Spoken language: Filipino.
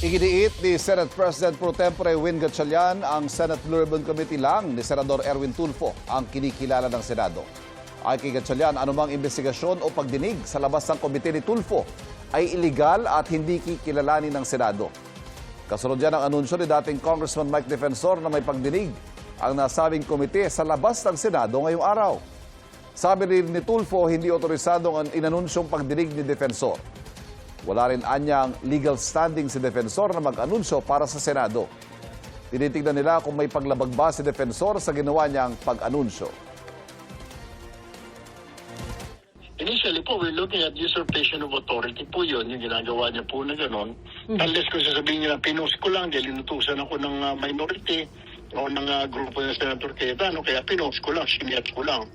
Iginiit ni Senate President Pro Tempore Win Gatchalian ang Senate Blue Ribbon Committee lang ni Senador Erwin Tulfo ang kinikilala ng Senado. Ay kay Gatchalian, anumang investigasyon o pagdinig sa labas ng komite ni Tulfo ay iligal at hindi kikilalanin ng Senado. Kasunod yan ang anunsyo ni dating Congressman Mike Defensor na may pagdinig ang nasabing komite sa labas ng Senado ngayong araw. Sabi rin ni Tulfo, hindi otorisado ang inanunsyong pagdinig ni Defensor. Wala rin anyang legal standing si Defensor na mag-anunsyo para sa Senado. Tinitignan nila kung may paglabag ba si Defensor sa ginawa niyang pag-anunsyo. Initially po, we're looking at usurpation of authority po yun, yung ginagawa niya po na gano'n. Unless kung sasabihin niya na pinost ko lang dahil inutusan ako ng minority o ng grupo ng Senator Cayetano, kaya pinost ko lang, siniyat ko lang.